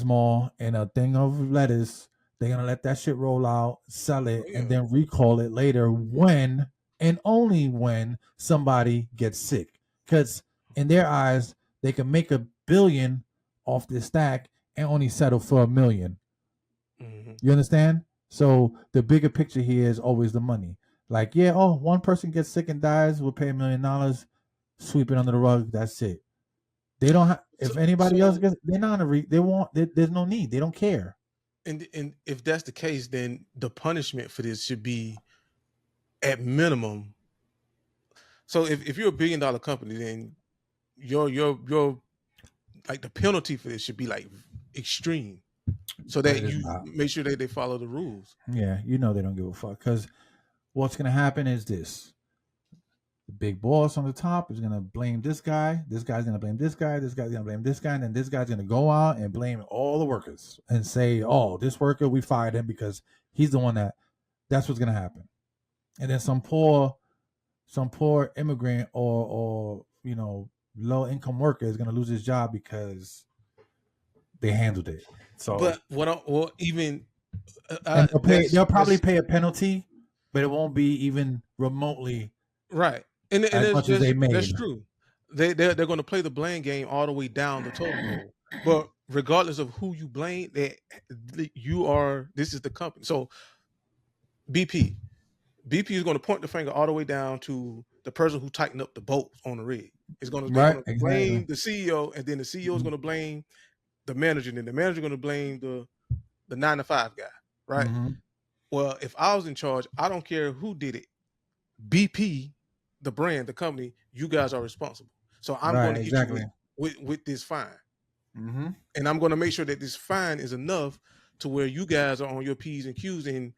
Mall and a thing of lettuce. They're gonna let that shit roll out, sell it, and then recall it later when and only when somebody gets sick. Because in their eyes, they can make $1 billion off this stack and only settle for $1 million. You understand? So the bigger picture here is always the money. Like, yeah, oh, one person gets sick and dies, we'll pay $1 million, sweep it under the rug. That's it. They don't have. If anybody else gets, they're not gonna. They won't. There's no need. They don't care. And if that's the case, then the punishment for this should be at minimum. So if you're $1 billion company, then your like the penalty for this should be like extreme, so that you make sure that they follow the rules. Yeah, you know they don't give a fuck, because what's gonna happen is this: the big boss on the top is gonna blame this guy. This guy's gonna blame this guy. This guy's gonna blame this guy, and then this guy's gonna go out and blame all the workers and say, "Oh, this worker, we fired him because he's the one that." That's what's gonna happen, and then some poor immigrant or low income worker is gonna lose his job because they handled it. So, but they'll probably pay a penalty, but it won't be even remotely right. And as much as they made. That's true. They're going to play the blame game all the way down the totem pole. But regardless of who you blame, this is the company. So BP is going to point the finger all the way down to the person who tightened up the bolts on the rig. It's going to blame the CEO, and then the CEO is going to blame the manager, and then the manager is going to blame the 9-to-5 guy, right? Well, if I was in charge, I don't care who did it. BP, the brand, the company, you guys are responsible. So I'm going to hit you with this fine. And I'm going to make sure that this fine is enough to where you guys are on your P's and Q's. And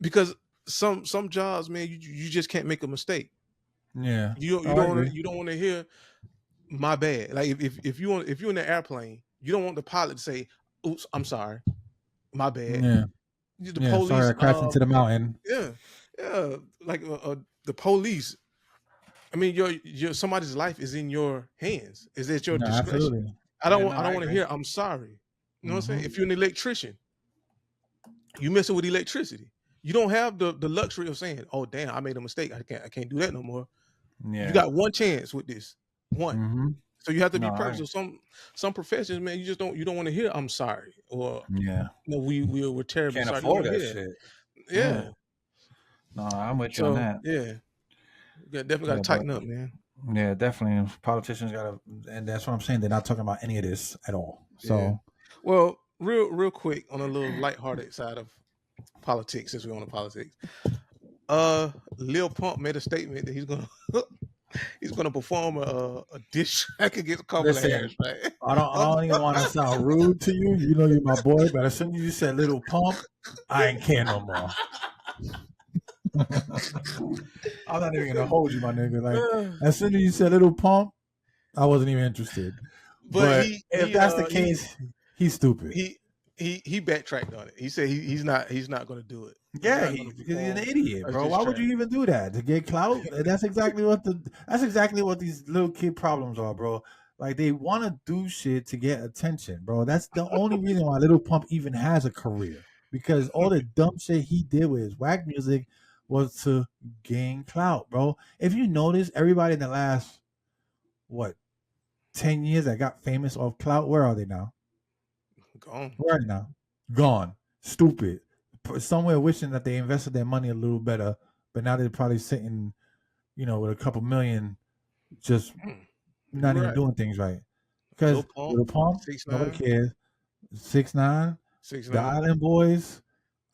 because some jobs, man, you just can't make a mistake. Yeah. You don't want to hear my bad. Like if you're in the airplane, you don't want the pilot to say, "Oops, I'm sorry, my bad." Yeah. The police, sorry, I crashed into the mountain. Yeah. Like the police. I mean, your somebody's life is in your hands. Is at your discretion. Absolutely. I don't want to hear I'm sorry. You know what I'm saying? If you're an electrician, you messing with electricity. You don't have the luxury of saying, "Oh, damn, I made a mistake. I can't do that no more." Yeah. You got one chance with this. One. So you have to be perfect. So some professions, man, you don't want to hear I'm sorry, or we're terribly can't sorry. afford that shit. Yeah. No, I'm with you on that. Yeah. You definitely got to tighten up, man. Yeah, definitely. Politicians gotta, and that's what I'm saying. They're not talking about any of this at all. So, well, real quick on a little lighthearted side of politics, since we're on the politics. Lil Pump made a statement that he's gonna perform a diss track against Kamala Harris. Right? I don't even want to sound rude to you. You know you're my boy, but as soon as you said Lil Pump, I ain't care no more. I'm not even gonna hold you, my nigga. Like as soon as you said Lil Pump, I wasn't even interested. But if that's the case, he's stupid. He backtracked on it. He said he's not going to do it. Yeah, because he's an idiot, bro. Why would you even do that? To get clout? That's exactly what these little kid problems are, bro. Like they want to do shit to get attention, bro. That's the only reason why Lil Pump even has a career, because all the dumb shit he did with his whack music was to gain clout, bro. If you notice, everybody in the last 10 years that got famous off clout, where are they now? Gone. Where are they now? Gone. Stupid. Somewhere wishing that they invested their money a little better, but now they're probably sitting, with a couple million, just not even doing things right. Because Lil Pump, nobody cares. 6ix9ine, the Island Boys.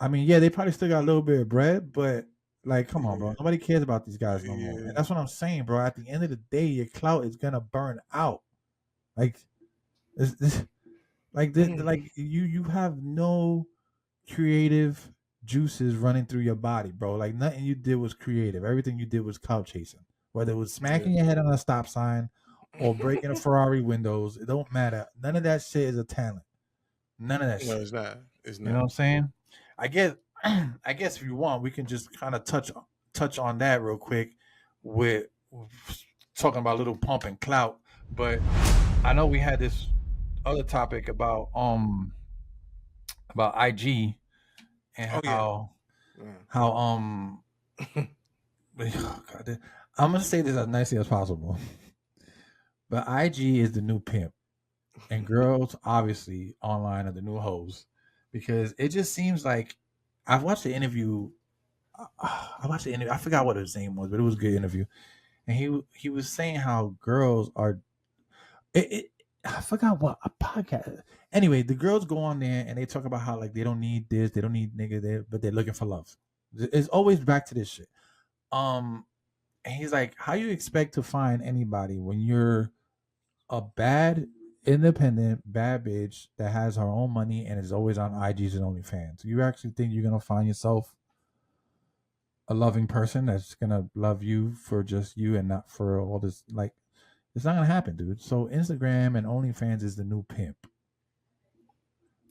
I mean, yeah, they probably still got a little bit of bread, but like, come on, bro. Nobody cares about these guys no more. And that's what I'm saying, bro. At the end of the day, your clout is gonna burn out. Like, you have no creative juices running through your body, bro. Like nothing you did was creative. Everything you did was clout chasing. Whether it was smacking your head on a stop sign or breaking a Ferrari windows, it don't matter. None of that shit is a talent. None of that shit. No, it's not. You know what I'm saying? I guess if you want, we can just kind of touch on that real quick with talking about Lil Pump and clout. But I know we had this other topic about IG and Oh yeah. Yeah. how God, I'm gonna say this as nicely as possible, but IG is the new pimp, and girls obviously online are the new hoes, because it just seems like I've watched the interview. I watched the interview. I forgot what his name was, but it was a good interview, and he was saying how girls are. It I forgot what a podcast. Anyway, the girls go on there and they talk about how like they don't need this, they don't need nigga there, but they're looking for love. It's always back to this shit. Um, and he's like, how you expect to find anybody when you're a bad, independent, bad bitch that has her own money and is always on IGs and OnlyFans? You actually think you're gonna find yourself a loving person that's gonna love you for just you and not for all this? Like, it's not gonna happen, dude. So Instagram and OnlyFans is the new pimp.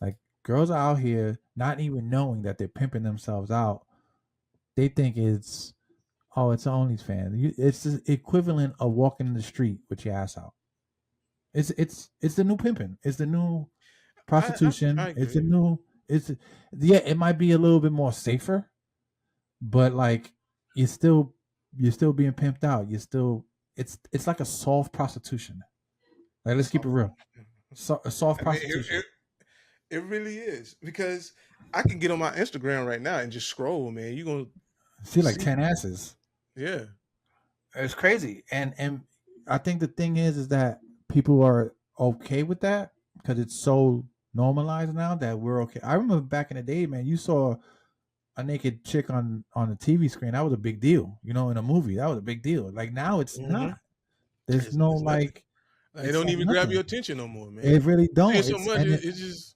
Like, girls are out here not even knowing that they're pimping themselves out. They think it's it's OnlyFans. It's the equivalent of walking in the street with your ass out. It's the new pimping. It's the new prostitution. I It's a agree. new. It's yeah. It might be a little bit more safer, but like you're still being pimped out. You're still it's like a soft prostitution. Like, let's keep it real. So, a soft I mean, prostitution. it really is, because I can get on my Instagram right now and just scroll, man. You're gonna See like see, 10 asses. yeah. it's crazy. And I think the thing is that people are okay with that because it's so normalized now that we're okay. I remember back in the day, man, you saw a naked chick on the TV screen. That was a big deal. You know, in a movie, that was a big deal. Like, now it's Mm-hmm. not. There's no It's nothing. like, They it's don't like even grab your nothing. attention no more, man. It really You see don't. it so It's much, and it's just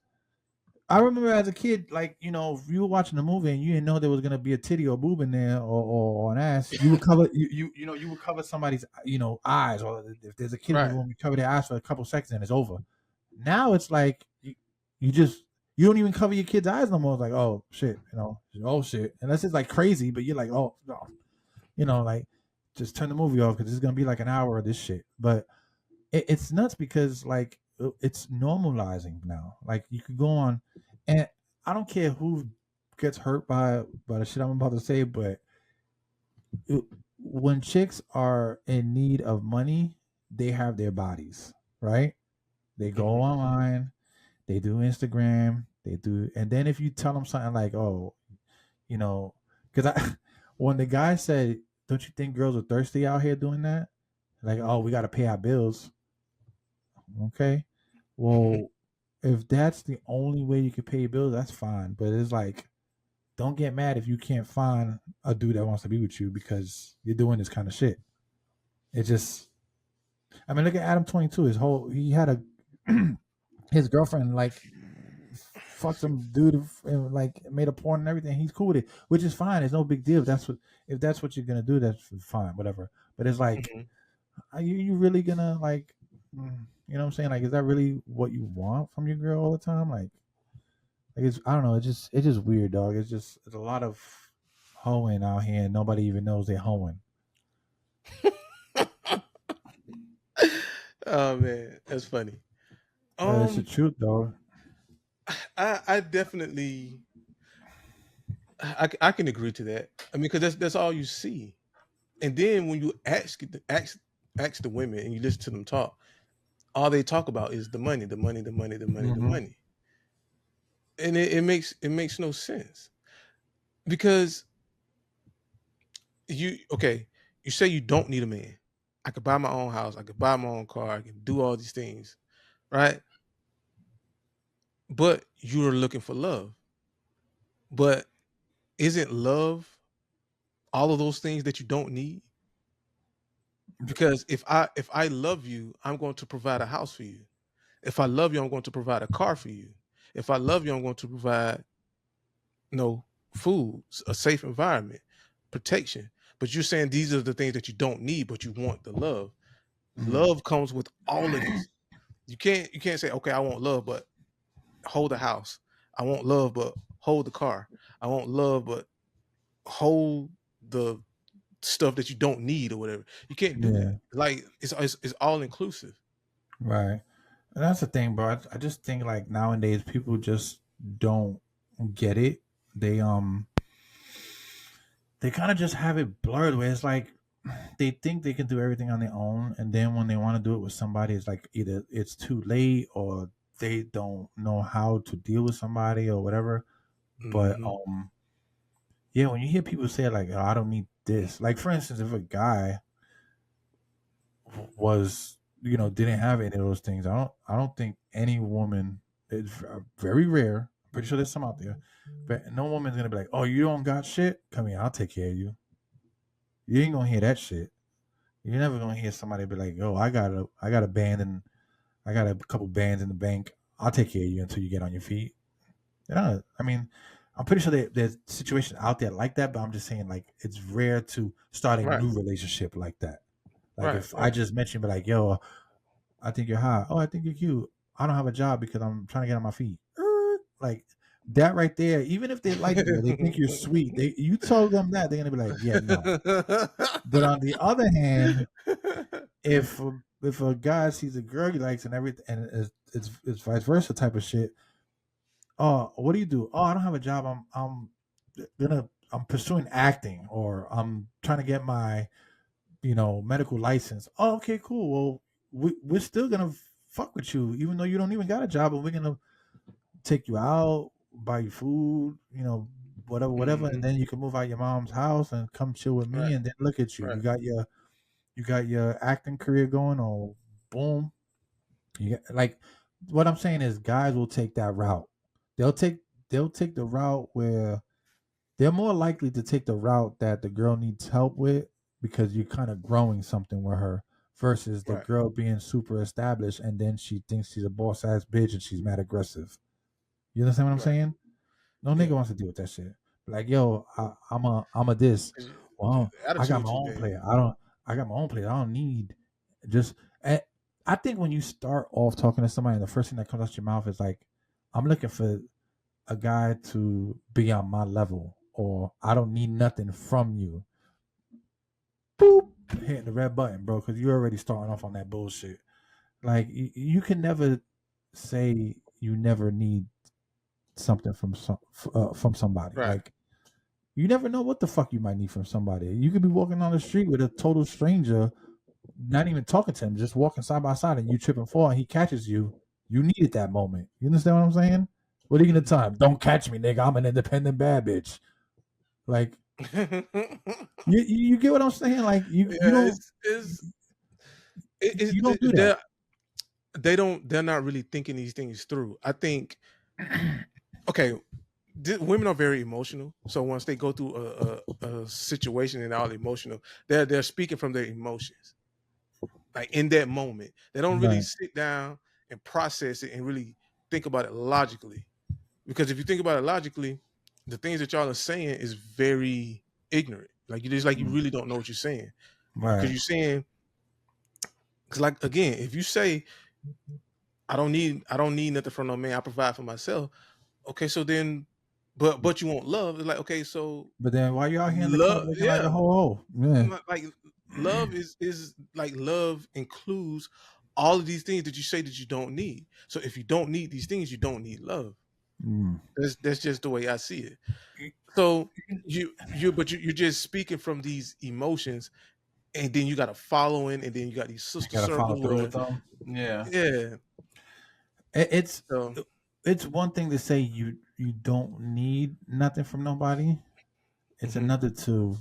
I remember as a kid, like, if you were watching a movie and you didn't know there was gonna be a titty or boob in there, or an ass, you would cover you would cover somebody's eyes, or if there's a kid in the right. room, you cover their eyes for a couple seconds and it's over. Now it's like you just you don't even cover your kid's eyes no more. It's like, oh shit, oh shit, unless it's like crazy, but you're like, oh no, like, just turn the movie off because it's gonna be like an hour of this shit. But it's nuts because like it's normalizing now. Like, you could go on, and I don't care who gets hurt by the shit I'm about to say, but when chicks are in need of money, they have their bodies, right? They go Mm-hmm. online, they do Instagram, they do, and then if you tell them something like, oh, because I when the guy said, don't you think girls are thirsty out here doing that? Like, oh, we got to pay our bills. Okay. Well, if that's the only way you can pay your bills, that's fine. But it's like, don't get mad if you can't find a dude that wants to be with you because you're doing this kind of shit. It just, I mean, look at Adam 22. He had his girlfriend, like, fucked some dude and like made a porn and everything. He's cool with it, which is fine. It's no big deal. If that's what you're gonna do, that's fine, whatever. But it's like, Mm-hmm. are you really gonna like, you know what I'm saying? Like, is that really what you want from your girl all the time? Like it's, I don't know. It's just weird, dog. It's a lot of hoeing out here, and nobody even knows they're hoeing. Oh man, that's funny. It's the truth, dog. I definitely I can agree to that. I mean, because that's all you see. And then when you ask the women and you listen to them talk, all they talk about is the money, the money, the money, the money, the Mm-hmm. money. And it makes no sense, because you say you don't need a man. I could buy my own house, I could buy my own car, I can do all these things, right? But you're looking for love. But isn't love all of those things that you don't need? Because if I love you, I'm going to provide a house for you. If I love you, I'm going to provide a car for you. If I love you, I'm going to provide food, a safe environment, protection. But you're saying these are the things that you don't need, but you want the love. Love comes with all of this. You can't say, okay, I want love, but hold the house. I want love, but hold the car. I want love, but hold the stuff that you don't need or whatever. You can't do Yeah. that. Like, it's all inclusive. Right. And that's the thing, bro. I just think like nowadays people just don't get it. They they kind of just have it blurred where it's like they think they can do everything on their own, and then when they want to do it with somebody, it's like either it's too late or they don't know how to deal with somebody or whatever. But Hmm. yeah, when you hear people say like, oh, I don't need this. Like for instance, if a guy was didn't have any of those things, I don't think any woman, it's very rare. I'm pretty sure there's some out there, but no woman's gonna be like, oh, you don't got shit, come here, I'll take care of you. You ain't gonna hear that shit. You're never gonna hear somebody be like, "Oh, I got a band and I got a couple bands in the bank. I'll take care of you until you get on your feet." I mean, I'm pretty sure there's situations out there like that, but I'm just saying like it's rare to start a Right, new relationship like that. Like right, if I right. just met you, and be like, "Yo, I think you're hot. Oh, I think you're cute. I don't have a job because I'm trying to get on my feet." Like that right there. Even if they like you or they think you're sweet, you told them that they're gonna be like, "Yeah, no." But on the other hand, if a guy sees a girl he likes and everything, and it's vice versa type of shit. Oh, what do you do? Oh, I don't have a job. I'm pursuing acting, or I'm trying to get my medical license. Oh, okay, cool. Well, we're still gonna fuck with you, even though you don't even got a job, and we're gonna take you out, buy you food, whatever, and Hmm. then you can move out your mom's house and come chill with me, Right, and then look at you. right. You got your acting career going, or boom. Like what I'm saying is guys will take that route. They'll take they'll take the route where they're more likely to take the route that the girl needs help with because you're kind of growing something with her versus the Right. girl being super established and then she thinks she's a boss ass bitch and she's mad aggressive. You understand what I'm Right. saying? No nigga Yeah. wants to deal with that shit. Like, yo, I'm a this. 'Cause Well, the I got attitude my you own gave. player. I got my own player. I don't need just. I think when you start off talking to somebody, and the first thing that comes out your mouth is like, I'm looking for a guy to be on my level, or I don't need nothing from you. Boop, hitting the red button, bro, because you're already starting off on that bullshit. Like, you can never say you never need something from somebody. Right. Like you never know what the fuck you might need from somebody. You could be walking on the street with a total stranger, not even talking to him, just walking side by side, and you trip and fall, and he catches you. You needed that moment. You understand what I'm saying? What are you gonna tell him? Don't catch me, nigga. I'm an independent bad bitch. Like Yeah, you get what I'm saying? Like you don't it's you don't do that. they're they're not really thinking these things through. I think okay, women are very emotional. So once they go through a situation and they're all emotional, they're speaking from their emotions. Like in that moment, they don't really Right. sit down and process it and really think about it logically. Because if you think about it logically, the things that y'all are saying is very ignorant. Like you just like you Mm. really don't know what you're saying because Right. you're saying because like again, if you say I don't need nothing from no man, I provide for myself. Okay, so then, but you want love. It's like okay, so But then why you out here in the club love, looking like a yeah, hoe? Yeah. like love is like love includes all of these things that you say that you don't need. So if you don't need these things, you don't need love. Mm. That's just the way I see it. So you're just speaking from these emotions, and then you got a following, and then you got these You sister gotta follow circles through where with them. Yeah. yeah. It- It's So it's one thing to say you don't need nothing from nobody. It's mhm, another to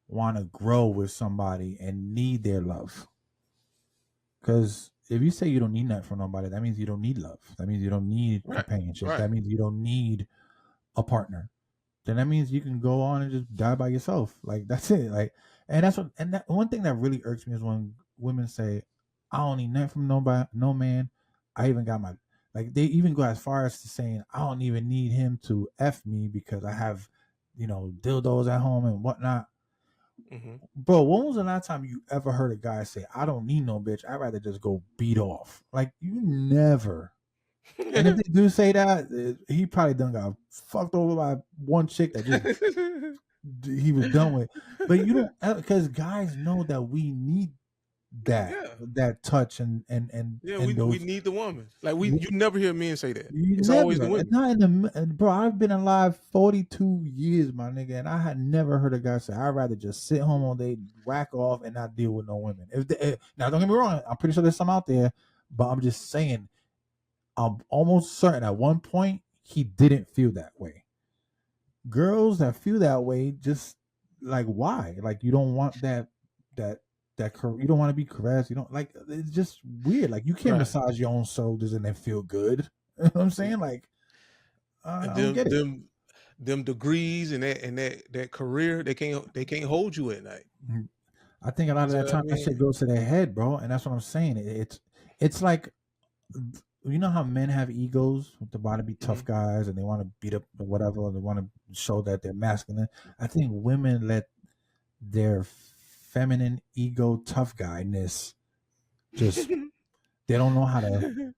want to grow with somebody and need their love. Because if you say you don't need nothing from nobody, that means you don't need love. That means you don't need right, companionship. right. That means you don't need a partner. Then that means you can go on and just die by yourself. Like that's it. Like, and that's what. And that one thing that really irks me is when women say, "I don't need nothing from nobody, no man. I even got my." Like they even go as far as to saying, "I don't even need him to f me because I have, dildos at home and whatnot." Hmm. Bro, when was the last time you ever heard a guy say, "I don't need no bitch. I'd rather just go beat off"? Like you never. And if they do say that, he probably done got fucked over by one chick that just he was done with. But you don't, because guys know that we need Yeah. that touch and Yeah, and we those. need the woman. Like you never hear men say that. You It's never, always the women. not in the bro. I've been alive 42 years, my nigga, and I had never heard a guy say, "I'd rather just sit home all day, whack off, and not deal with no women." Now, don't get me wrong, I'm pretty sure there's some out there, but I'm just saying, I'm almost certain at one point he didn't feel that way. Girls that feel that way, just like why? Like you don't want that you don't want to be caressed. You don't like it's just weird. Like you can't Right. massage your own shoulders and then feel good. You know what I'm saying? Like And I don't get it. them degrees and that career, they can't hold you at night. I think a lot of So that time I that shit mean, goes to their head, bro, and that's what I'm saying. It's like you know how men have egos, they want to be tough guys and they want to beat up or whatever, or they want to show that they're masculine. I think women let their feminine ego tough guyness just they don't know how to,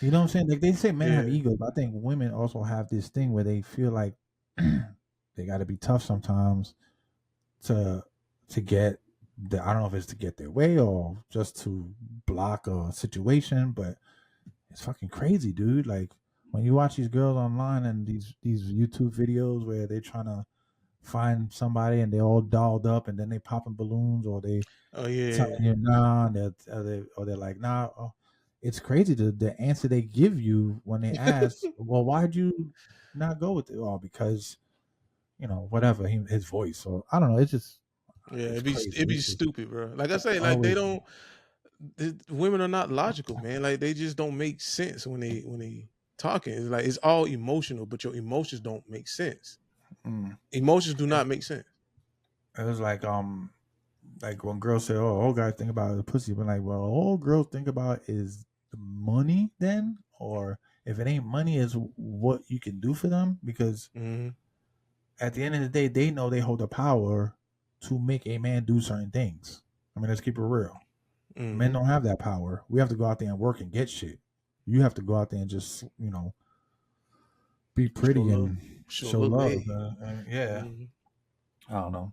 you know what I'm saying? Like they say men have yeah. egos, but I think women also have this thing where they feel like they got to be tough sometimes to get I don't know if it's to get their way or just to block a situation, but it's fucking crazy, dude. Like when you watch these girls online and these YouTube videos where they're trying to find somebody and they're all dolled up and then they popping balloons or they Oh yeah. telling you nah, and they're like nah. Oh, it's crazy the answer they give you when they ask, well, why'd you not go with it? Oh, because whatever his voice or I don't know. It's just Yeah, it's crazy. it'd be It's just stupid, bro. Like I say, like they always. don't. Women are not logical, man. Like they just don't make sense when they talking. It's like it's all emotional, but your emotions don't make sense. Mm. Emotions do not make sense. It was like when girls say, "Oh, all guys think about the pussy," but like, well, all girls think about is the money, then, or if it ain't money, is what you can do for them. Because Mm-hmm. at the end of the day, they know they hold the power to make a man do certain things. I mean, let's keep it real. Mm-hmm. Men don't have that power. We have to go out there and work and get shit. You have to go out there and just be pretty and show love. yeah. Mm-hmm. I don't know,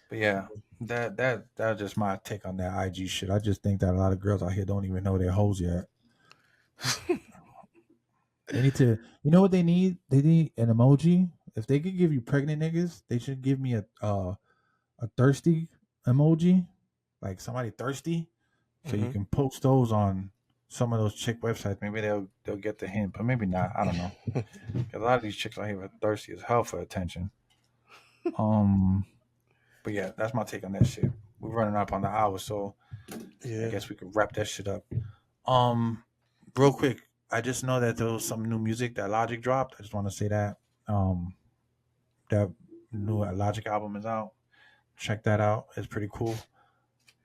but yeah, that's just my take on that IG shit. I just think that a lot of girls out here don't even know they're hoes yet. They need to, you know what they need? They need an emoji. If they could give you pregnant niggas, they should give me a thirsty emoji, like somebody thirsty, so you Mm-hmm. can post those on some of those chick websites. Maybe they'll get the hint, but maybe not. I don't know. A lot of these chicks out here are thirsty as hell for attention. But yeah, that's my take on that shit. We're running up on the hour, so Yeah. I guess we could wrap that shit up. Real quick, I just know that there was some new music that Logic dropped. I just want to say that that new Logic album is out. Check that out. It's pretty cool.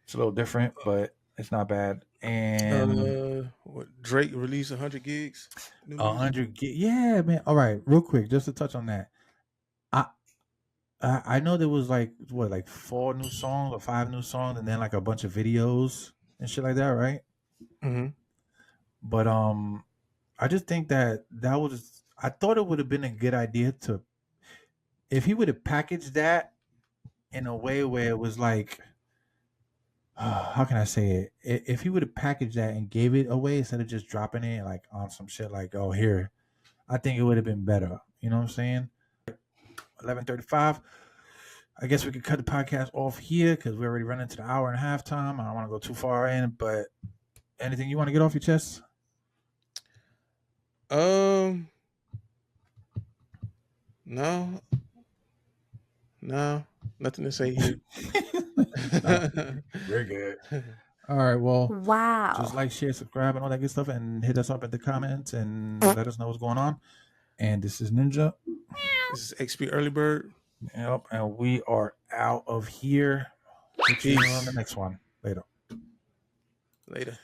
It's a little different, but it's not bad. And What Drake released 100 gigs? New music? 100 gig, yeah, man. All right, real quick, just to touch on that. I know there was like 4 new songs or 5 new songs, and then like a bunch of videos and shit like that, right? Mm-hmm. But I just think that was. I thought it would have been a good idea to, if he would have packaged that in a way where it was like, how can I say it? If he would have packaged that and gave it away instead of just dropping it like on some shit like, oh here, I think it would have been better. You know what I'm saying? 11:35. I guess we could cut the podcast off here because we're already running to the hour and a half time. I don't want to go too far in, but anything you want to get off your chest? No, nothing to say here. we're good. All right, well, Wow. just like, share, subscribe, and all that good stuff, and hit us up in the comments and let us know what's going on. And this is Ninja. This is XP Early Bird. Yep, and we are out of here. See you on the next one. Later. Later.